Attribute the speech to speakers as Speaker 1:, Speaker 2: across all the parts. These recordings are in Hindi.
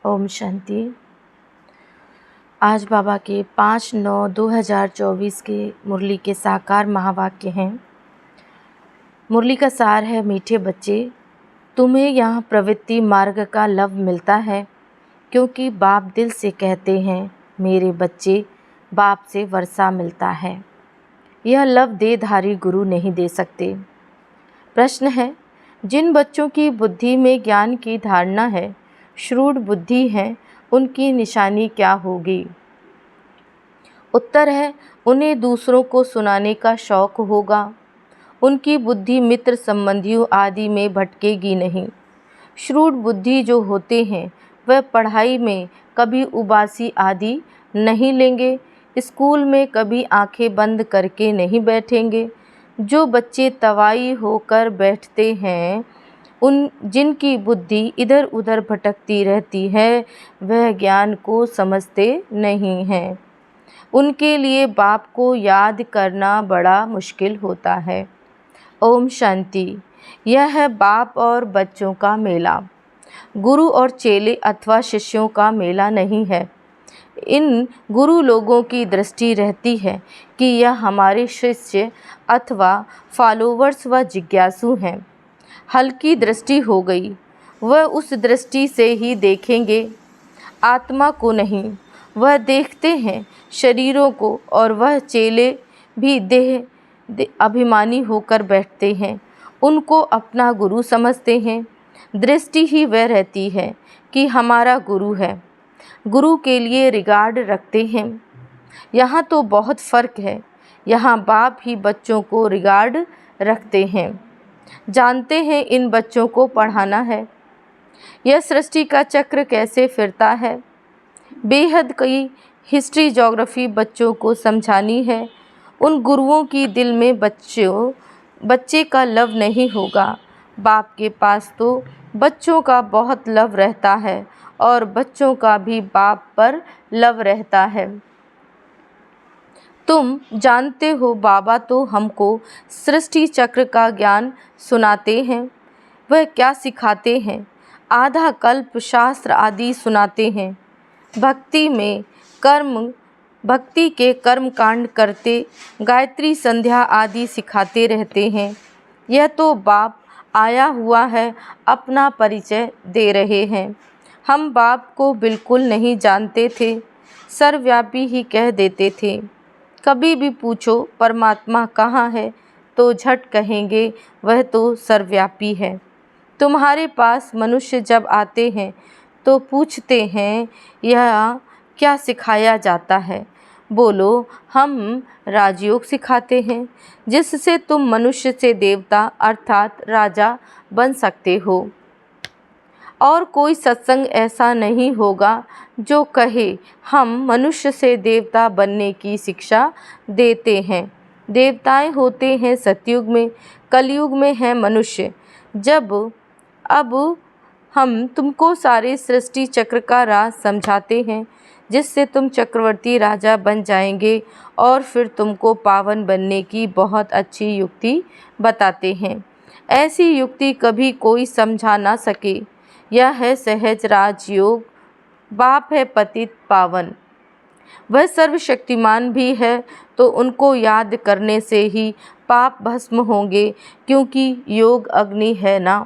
Speaker 1: ओम शांति। आज बाबा के 5/9/2024 के मुरली के साकार महावाक्य हैं। मुरली का सार है, मीठे बच्चे, तुम्हें यहाँ प्रवृत्ति मार्ग का लव मिलता है, क्योंकि बाप दिल से कहते हैं, मेरे बच्चे, बाप से वर्षा मिलता है। यह लव देहधारी गुरु नहीं दे सकते। प्रश्न है, जिन बच्चों की बुद्धि में ज्ञान की धारणा है, श्रूड बुद्धि है, उनकी निशानी क्या होगी? उत्तर है, उन्हें दूसरों को सुनाने का शौक होगा। उनकी बुद्धि मित्र संबंधियों आदि में भटकेगी नहीं। श्रूड बुद्धि जो होते हैं, वह पढ़ाई में कभी उबासी आदि नहीं लेंगे, स्कूल में कभी आंखें बंद करके नहीं बैठेंगे। जो बच्चे तवाई होकर बैठते हैं, जिनकी बुद्धि इधर उधर भटकती रहती है, वह ज्ञान को समझते नहीं हैं। उनके लिए बाप को याद करना बड़ा मुश्किल होता है। ओम शांति। यह है बाप और बच्चों का मेला, गुरु और चेले अथवा शिष्यों का मेला नहीं है। इन गुरु लोगों की दृष्टि रहती है कि यह हमारे शिष्य अथवा फॉलोवर्स व जिज्ञासु हैं। हल्की दृष्टि हो गई, वह उस दृष्टि से ही देखेंगे, आत्मा को नहीं। वह देखते हैं शरीरों को, और वह चेले भी देह अभिमानी होकर बैठते हैं, उनको अपना गुरु समझते हैं। दृष्टि ही वह रहती है कि हमारा गुरु है, गुरु के लिए रिगार्ड रखते हैं। यहाँ तो बहुत फ़र्क है। यहाँ बाप ही बच्चों को रिगार्ड रखते हैं, जानते हैं इन बच्चों को पढ़ाना है। यह सृष्टि का चक्र कैसे फिरता है, बेहद कई हिस्ट्री ज्योग्राफी बच्चों को समझानी है। उन गुरुओं की दिल में बच्चे का लव नहीं होगा। बाप के पास तो बच्चों का बहुत लव रहता है, और बच्चों का भी बाप पर लव रहता है। तुम जानते हो, बाबा तो हमको सृष्टि चक्र का ज्ञान सुनाते हैं। वह क्या सिखाते हैं? आधा कल्प शास्त्र आदि सुनाते हैं। भक्ति के कर्म कांड करते, गायत्री संध्या आदि सिखाते रहते हैं। यह तो बाप आया हुआ है, अपना परिचय दे रहे हैं। हम बाप को बिल्कुल नहीं जानते थे, सर्वव्यापी ही कह देते थे। कभी भी पूछो परमात्मा कहाँ है, तो झट कहेंगे वह तो सर्वव्यापी है। तुम्हारे पास मनुष्य जब आते हैं तो पूछते हैं, यह क्या सिखाया जाता है? बोलो, हम राजयोग सिखाते हैं, जिससे तुम मनुष्य से देवता अर्थात राजा बन सकते हो। और कोई सत्संग ऐसा नहीं होगा जो कहे हम मनुष्य से देवता बनने की शिक्षा देते हैं। देवताएं होते हैं सतयुग में, कलयुग में है मनुष्य। अब हम तुमको सारे सृष्टि चक्र का राज समझाते हैं, जिससे तुम चक्रवर्ती राजा बन जाएंगे, और फिर तुमको पावन बनने की बहुत अच्छी युक्ति बताते हैं। ऐसी युक्ति कभी कोई समझा ना सके। यह है सहज राजयोग। बाप है पतित पावन, वह सर्वशक्तिमान भी है, तो उनको याद करने से ही पाप भस्म होंगे, क्योंकि योग अग्नि है ना।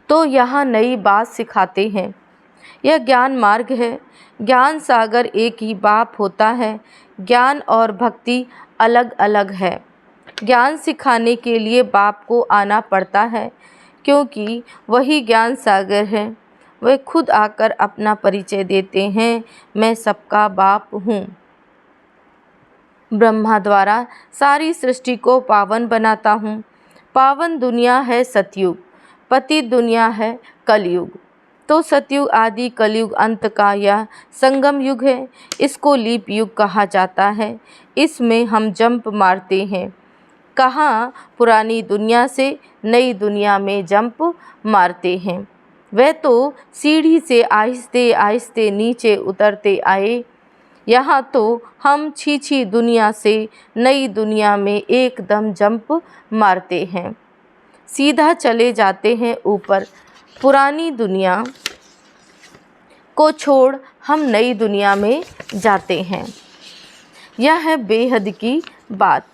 Speaker 1: तो यहाँ नई बात सिखाते हैं। यह ज्ञान मार्ग है। ज्ञान सागर एक ही बाप होता है। ज्ञान और भक्ति अलग अलग है। ज्ञान सिखाने के लिए बाप को आना पड़ता है, क्योंकि वही ज्ञान सागर है। वे खुद आकर अपना परिचय देते हैं, मैं सबका बाप हूँ। ब्रह्मा द्वारा सारी सृष्टि को पावन बनाता हूँ। पावन दुनिया है सतयुग, पतित दुनिया है कलयुग। तो सतयुग आदि कलयुग अंत का यह संगम युग है। इसको लीप युग कहा जाता है। इसमें हम जंप मारते हैं। कहाँ पुरानी दुनिया से नई दुनिया में जंप मारते हैं। वह तो सीढ़ी से आहिस्ते आहिस्ते नीचे उतरते आए। यहाँ तो हम छी दुनिया से नई दुनिया में एकदम जंप मारते हैं, सीधा चले जाते हैं ऊपर। पुरानी दुनिया को छोड़ हम नई दुनिया में जाते हैं। यह है बेहद की बात।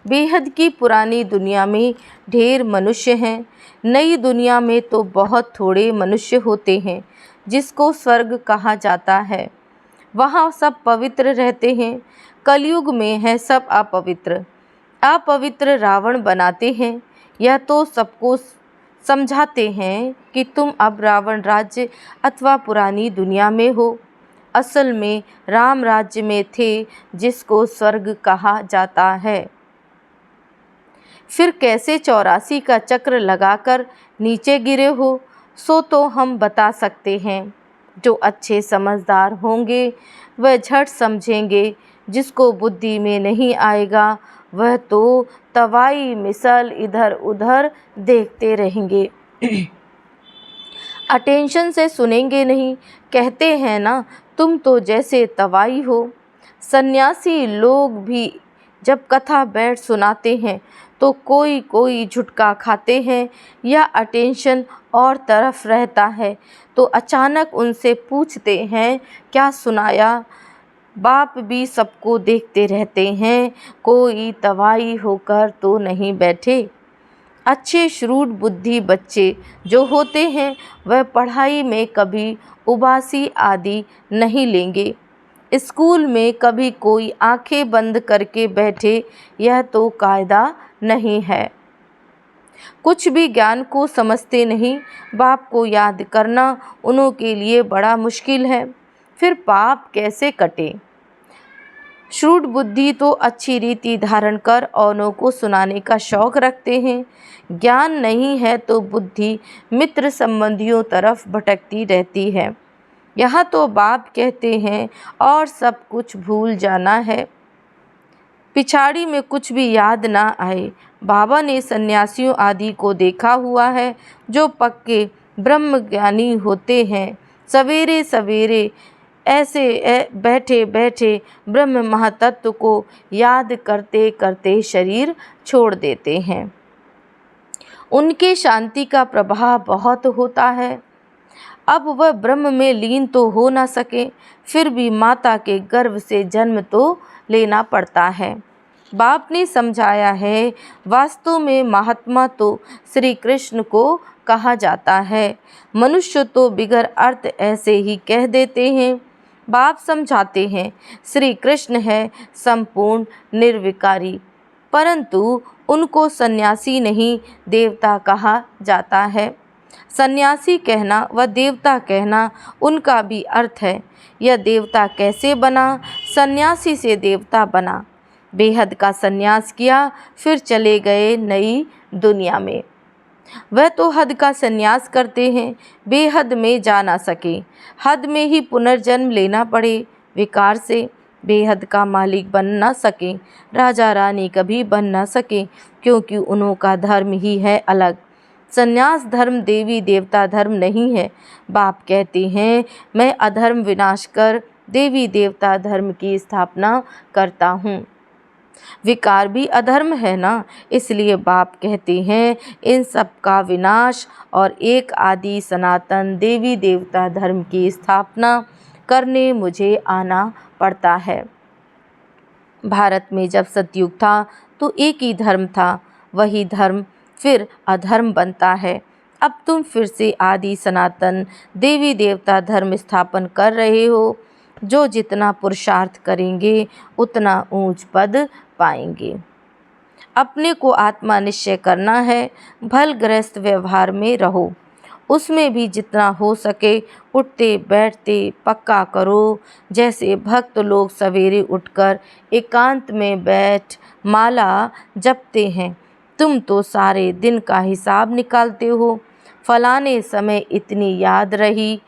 Speaker 1: बेहद की पुरानी दुनिया में ढेर मनुष्य हैं, नई दुनिया में तो बहुत थोड़े मनुष्य होते हैं जिसको स्वर्ग कहा जाता है। वहाँ सब पवित्र रहते हैं। कलयुग में है सब अपवित्र। अपवित्र रावण बनाते हैं। यह तो सबको समझाते हैं कि तुम अब रावण राज्य अथवा पुरानी दुनिया में हो। असल में राम राज्य में थे जिसको स्वर्ग कहा जाता है। फिर कैसे 84 का चक्र लगाकर नीचे गिरे हो सो तो हम बता सकते हैं। जो अच्छे समझदार होंगे वह झट समझेंगे, जिसको बुद्धि में नहीं आएगा वह तो तवाई मिसल इधर उधर देखते रहेंगे। अटेंशन से सुनेंगे नहीं। कहते हैं ना, तुम तो जैसे तवाई हो। सन्यासी लोग भी जब कथा बैठ सुनाते हैं तो कोई कोई झुटका खाते हैं या अटेंशन और तरफ रहता है तो अचानक उनसे पूछते हैं क्या सुनाया। बाप भी सबको देखते रहते हैं, कोई तवाई होकर तो नहीं बैठे। अच्छे श्रूड बुद्धि बच्चे जो होते हैं वह पढ़ाई में कभी उबासी आदि नहीं लेंगे। स्कूल में कभी कोई आंखें बंद करके बैठे यह तो कायदा नहीं है। कुछ भी ज्ञान को समझते नहीं। बाप को याद करना उनके लिए बड़ा मुश्किल है। फिर पाप कैसे कटे। श्रूड बुद्धि तो अच्छी रीति धारण कर औरों को सुनाने का शौक रखते हैं। ज्ञान नहीं है तो बुद्धि मित्र संबंधियों तरफ भटकती रहती है। यहाँ तो बाप कहते हैं और सब कुछ भूल जाना है, पिछाड़ी में कुछ भी याद ना आए। बाबा ने सन्यासियों आदि को देखा हुआ है जो पक्के ब्रह्मज्ञानी होते हैं, सवेरे सवेरे ऐसे बैठे बैठे ब्रह्म महातत्व को याद करते करते शरीर छोड़ देते हैं। उनके शांति का प्रभाव बहुत होता है। अब वह ब्रह्म में लीन तो हो ना सके, फिर भी माता के गर्भ से जन्म तो लेना पड़ता है। बाप ने समझाया है, वास्तव में महात्मा तो श्री कृष्ण को कहा जाता है। मनुष्य तो बिगर अर्थ ऐसे ही कह देते हैं। बाप समझाते हैं श्री कृष्ण है संपूर्ण निर्विकारी, परंतु उनको सन्यासी नहीं देवता कहा जाता है। सन्यासी कहना व देवता कहना उनका भी अर्थ है। यह देवता कैसे बना, सन्यासी से देवता बना। बेहद का सन्यास किया, फिर चले गए नई दुनिया में। वह तो हद का सन्यास करते हैं, बेहद में जा ना सके, हद में ही पुनर्जन्म लेना पड़े। विकार से बेहद का मालिक बन ना सके, राजा रानी कभी बन ना सके, क्योंकि उनका धर्म ही है अलग। सन्यास धर्म देवी देवता धर्म नहीं है। बाप कहते हैं मैं अधर्म विनाश कर देवी देवता धर्म की स्थापना करता हूँ। विकार भी अधर्म है ना, इसलिए बाप कहते हैं इन सब का विनाश और एक आदि सनातन देवी देवता धर्म की स्थापना करने मुझे आना पड़ता है। भारत में जब सतयुग था तो एक ही धर्म था, वही धर्म फिर अधर्म बनता है। अब तुम फिर से आदि सनातन देवी देवता धर्म स्थापन कर रहे हो। जो जितना पुरुषार्थ करेंगे उतना ऊंच पद पाएंगे। अपने को आत्मा निश्चय करना है। भल गृहस्थ व्यवहार में रहो, उसमें भी जितना हो सके उठते बैठते पक्का करो। जैसे भक्त लोग सवेरे उठकर एकांत में बैठ माला जपते हैं, तुम तो सारे दिन का हिसाब निकालते हो। फलाने समय इतनी याद रही,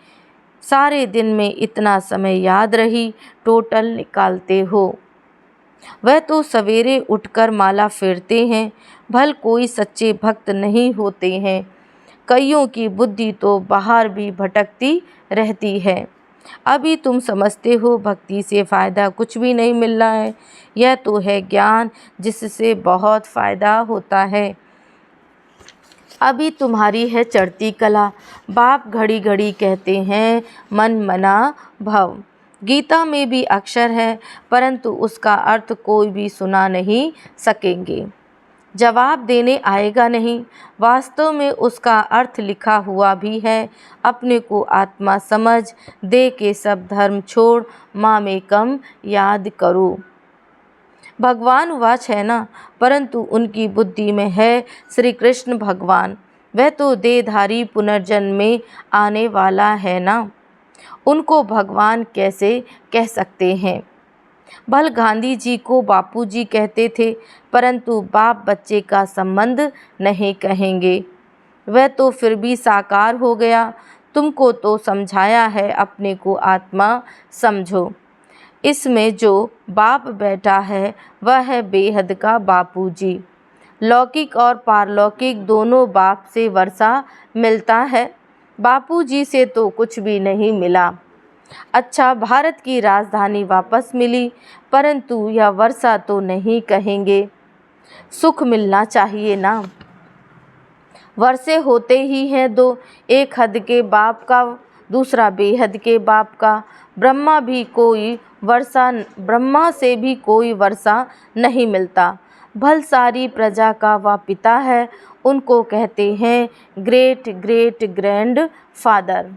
Speaker 1: सारे दिन में इतना समय याद रही, टोटल निकालते हो। वह तो सवेरे उठकर माला फेरते हैं। भल कोई सच्चे भक्त नहीं होते हैं। कईयों की बुद्धि तो बाहर भी भटकती रहती है। अभी तुम समझते हो भक्ति से फ़ायदा कुछ भी नहीं मिल रहा है। यह तो है ज्ञान जिससे बहुत फ़ायदा होता है। अभी तुम्हारी है चढ़ती कला। बाप घड़ी घड़ी कहते हैं मन मना भव। गीता में भी अक्षर है, परंतु उसका अर्थ कोई भी सुना नहीं सकेंगे, जवाब देने आएगा नहीं। वास्तव में उसका अर्थ लिखा हुआ भी है। अपने को आत्मा समझ दे के सब धर्म छोड़ मामेकम याद करो। भगवान वाच है ना, परंतु उनकी बुद्धि में है श्री कृष्ण भगवान। वह तो देहधारी पुनर्जन्म में आने वाला है ना, उनको भगवान कैसे कह सकते हैं। भल गांधी जी को बापूजी कहते थे, परंतु बाप बच्चे का संबंध नहीं कहेंगे। वह तो फिर भी साकार हो गया। तुमको तो समझाया है अपने को आत्मा समझो। इसमें जो बाप बैठा है वह है बेहद का बापूजी। लौकिक और पारलौकिक दोनों बाप से वर्षा मिलता है, बापूजी से तो कुछ भी नहीं मिला। अच्छा, भारत की राजधानी वापस मिली, परंतु यह वर्षा तो नहीं कहेंगे। सुख मिलना चाहिए ना। वर्षे होते ही हैं दो, एक हद के बाप का, दूसरा बेहद के बाप का। ब्रह्मा से भी कोई वर्षा नहीं मिलता। भल सारी प्रजा का वह पिता है, उनको कहते हैं ग्रेट ग्रेट ग्रैंड फादर।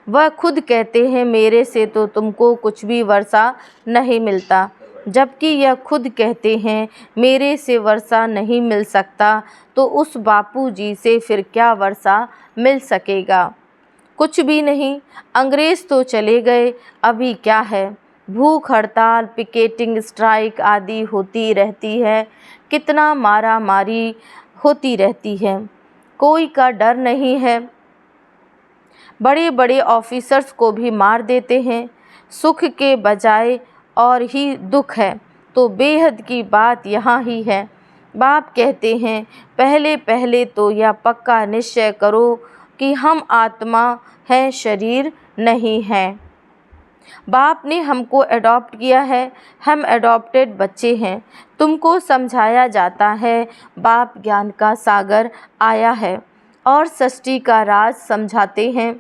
Speaker 1: वह खुद कहते हैं मेरे से तो तुमको कुछ भी वर्षा नहीं मिलता, जबकि यह खुद कहते हैं मेरे से वर्षा नहीं मिल सकता, तो उस बापूजी से फिर क्या वर्षा मिल सकेगा? कुछ भी नहीं। अंग्रेज़ तो चले गए, अभी क्या है? भूख हड़ताल, पिकेटिंग, स्ट्राइक आदि होती रहती है। कितना मारा मारी होती रहती है, कोई का डर नहीं है। बड़े बड़े ऑफिसर्स को भी मार देते हैं। सुख के बजाय और ही दुख है, तो बेहद की बात यहाँ ही है। बाप कहते हैं पहले पहले तो यह पक्का निश्चय करो कि हम आत्मा हैं, शरीर नहीं हैं। बाप ने हमको एडॉप्ट किया है, हम एडॉप्टेड बच्चे हैं। तुमको समझाया जाता है बाप ज्ञान का सागर आया है और सृष्टि का राज समझाते हैं,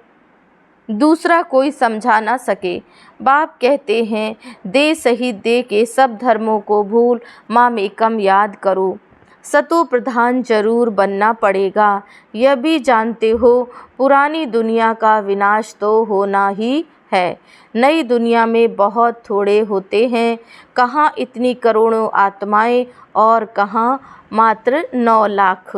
Speaker 1: दूसरा कोई समझा ना सके। बाप कहते हैं दे सही दे के सब धर्मों को भूल मामेकम याद करो। सतो प्रधान जरूर बनना पड़ेगा, यह भी जानते हो। पुरानी दुनिया का विनाश तो होना ही है, नई दुनिया में बहुत थोड़े होते हैं। कहाँ इतनी करोड़ों आत्माएं और कहाँ मात्र 9 लाख।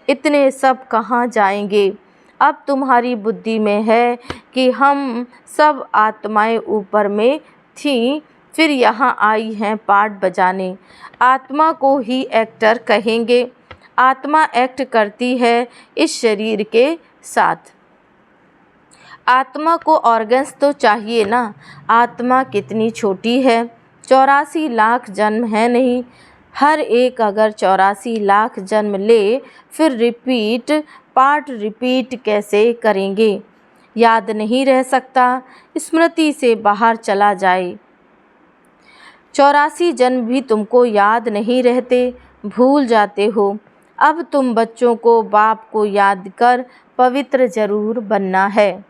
Speaker 1: इतने सब कहाँ जाएंगे? अब तुम्हारी बुद्धि में है कि हम सब आत्माएं ऊपर में थीं, फिर यहाँ आई हैं पार्ट बजाने। आत्मा को ही एक्टर कहेंगे। आत्मा एक्ट करती है इस शरीर के साथ। आत्मा को ऑर्गन्स तो चाहिए ना। आत्मा कितनी छोटी है, 84 लाख जन्म है नहीं। हर एक अगर 84 लाख जन्म ले, फिर पार्ट रिपीट कैसे करेंगे? याद नहीं रह सकता, स्मृति से बाहर चला जाए। 84 जन्म भी तुमको याद नहीं रहते, भूल जाते हो। अब तुम बच्चों को बाप को याद कर पवित्र जरूर बनना है।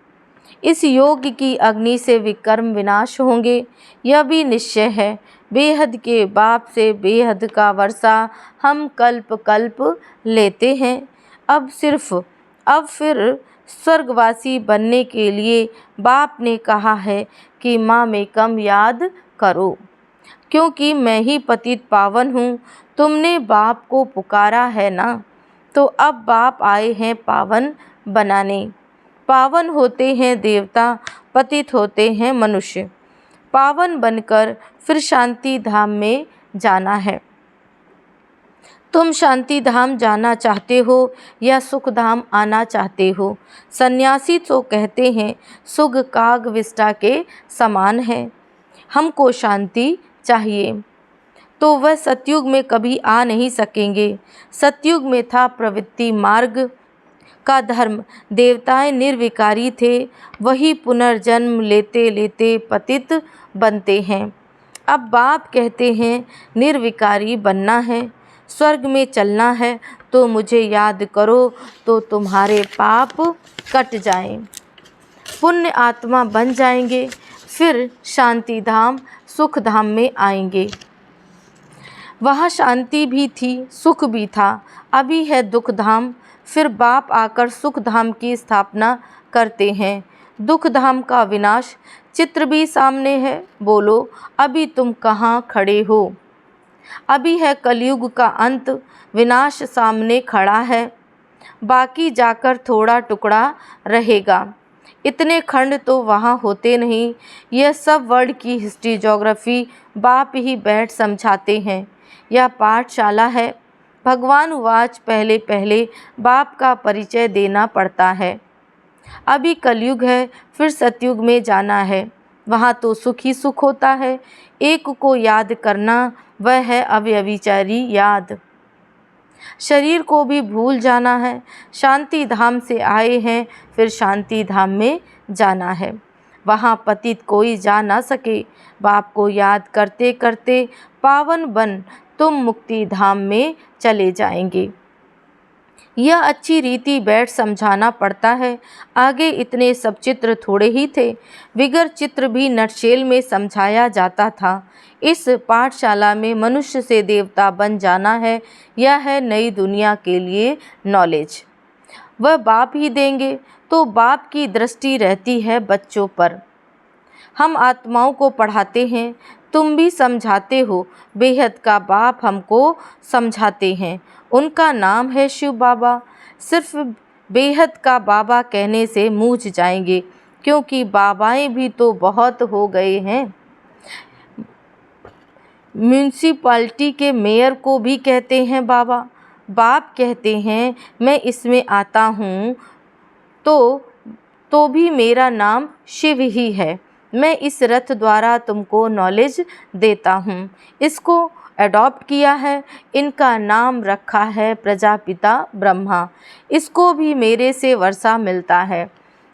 Speaker 1: इस योग की अग्नि से विकर्म विनाश होंगे, यह भी निश्चय है। बेहद के बाप से बेहद का वर्षा हम कल्प कल्प लेते हैं। अब फिर स्वर्गवासी बनने के लिए बाप ने कहा है कि माँ में कम याद करो, क्योंकि मैं ही पतित पावन हूँ। तुमने बाप को पुकारा है ना, तो अब बाप आए हैं पावन बनाने। पावन होते हैं देवता, पतित होते हैं मनुष्य। पावन बनकर फिर शांति धाम में जाना है। तुम शांति धाम जाना चाहते हो या सुख धाम आना चाहते हो? सन्यासी तो कहते हैं सुख काग विष्टा के समान है, हमको शांति चाहिए। तो वह सतयुग में कभी आ नहीं सकेंगे। सतयुग में था प्रवृत्ति मार्ग का धर्म, देवताएं निर्विकारी थे, वही पुनर्जन्म लेते लेते पतित बनते हैं। अब बाप कहते हैं निर्विकारी बनना है, स्वर्ग में चलना है, तो मुझे याद करो तो तुम्हारे पाप कट जाएं, पुण्य आत्मा बन जाएंगे, फिर शांति धाम सुख धाम में आएंगे। वहाँ शांति भी थी, सुख भी था, अभी है दुख धाम। फिर बाप आकर सुख धाम की स्थापना करते हैं। दुख धाम का विनाश चित्र भी सामने है। बोलो अभी तुम कहाँ खड़े हो? अभी है कलयुग का अंत, विनाश सामने खड़ा है, बाकी जाकर थोड़ा टुकड़ा रहेगा। इतने खंड तो वहाँ होते नहीं। यह सब वर्ल्ड की हिस्ट्री ज्योग्राफी बाप ही बैठ समझाते हैं। यह पाठशाला है। भगवान उवाच पहले पहले बाप का परिचय देना पड़ता है। अभी कलयुग है, फिर सतयुग में जाना है, वहाँ तो सुख ही सुख होता है। एक को याद करना वह है अव्यभिचारी याद। शरीर को भी भूल जाना है। शांति धाम से आए हैं, फिर शांति धाम में जाना है, वहाँ पतित कोई जा ना सके। बाप को याद करते करते पावन बन तुम मुक्ति धाम में चले जाएंगे। यह अच्छी रीति बैठ समझाना पड़ता है। आगे इतने सब चित्र थोड़े ही थे, विगर चित्र भी नटशेल में समझाया जाता था। इस पाठशाला में मनुष्य से देवता बन जाना है। यह है नई दुनिया के लिए नॉलेज। वह बाप ही देंगे, तो बाप की दृष्टि रहती है बच्चों पर। हम आत्माओं को पढ़ाते हैं, तुम भी समझाते हो। बेहद का बाप हमको समझाते हैं। उनका नाम है शिव बाबा। सिर्फ बेहद का बाबा कहने से मूझ जाएंगे, क्योंकि बाबाएं भी तो बहुत हो गए हैं। म्यूनिसिपैलिटी के मेयर को भी कहते हैं बाबा। बाप कहते हैं मैं इसमें आता हूँ तो भी मेरा नाम शिव ही है। मैं इस रथ द्वारा तुमको नॉलेज देता हूँ। इसको अडॉप्ट किया है, इनका नाम रखा है प्रजापिता ब्रह्मा। इसको भी मेरे से वर्षा मिलता है।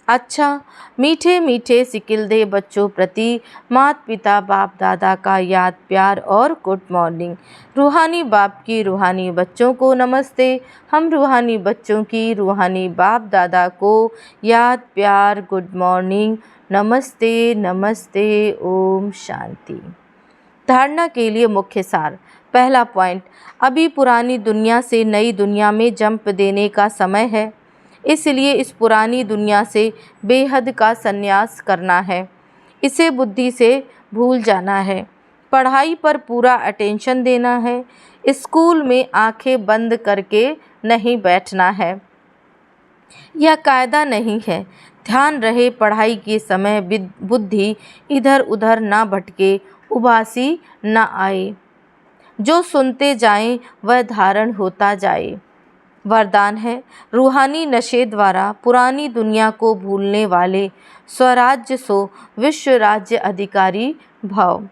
Speaker 1: अच्छा, मीठे मीठे सिकिलदे बच्चों प्रति माता पिता बाप दादा का याद प्यार और गुड मॉर्निंग। रूहानी बाप की रूहानी बच्चों को नमस्ते। हम रूहानी बच्चों की रूहानी बाप दादा को याद प्यार गुड मॉर्निंग, नमस्ते नमस्ते, ओम शांति। धारणा के लिए मुख्य सार। पहला पॉइंट, अभी पुरानी दुनिया से नई दुनिया में जंप देने का समय है, इसलिए इस पुरानी दुनिया से बेहद का संन्यास करना है। इसे बुद्धि से भूल जाना है। पढ़ाई पर पूरा अटेंशन देना है। स्कूल में आंखें बंद करके नहीं बैठना है। यह कायदा नहीं है। ध्यान रहे पढ़ाई के समय बुद्धि इधर उधर ना भटके, उबासी ना आए। जो सुनते जाएं वह धारण होता जाए। वरदान है, रूहानी नशे द्वारा पुरानी दुनिया को भूलने वाले स्वराज्य सो विश्व राज्य अधिकारी भव।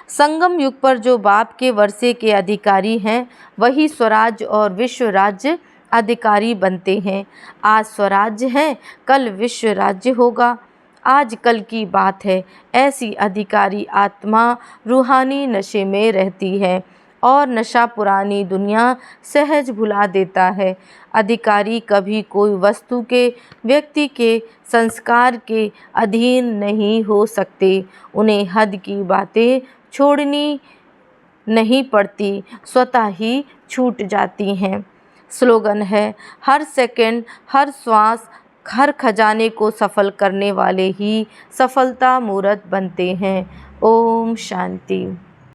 Speaker 1: संगम युग पर जो बाप के वर्षे के अधिकारी हैं, वही स्वराज्य और विश्व राज्य अधिकारी बनते हैं। आज स्वराज्य है, कल विश्व राज्य होगा। आज कल की बात है। ऐसी अधिकारी आत्मा रूहानी नशे में रहती है और नशा पुरानी दुनिया सहज भुला देता है। अधिकारी कभी कोई वस्तु के, व्यक्ति के, संस्कार के अधीन नहीं हो सकते। उन्हें हद की बातें छोड़नी नहीं पड़ती, स्वतः ही छूट जाती हैं। स्लोगन है, हर सेकंड, हर श्वास, हर खजाने को सफल करने वाले ही सफलता मूर्त बनते हैं। ओम शांति।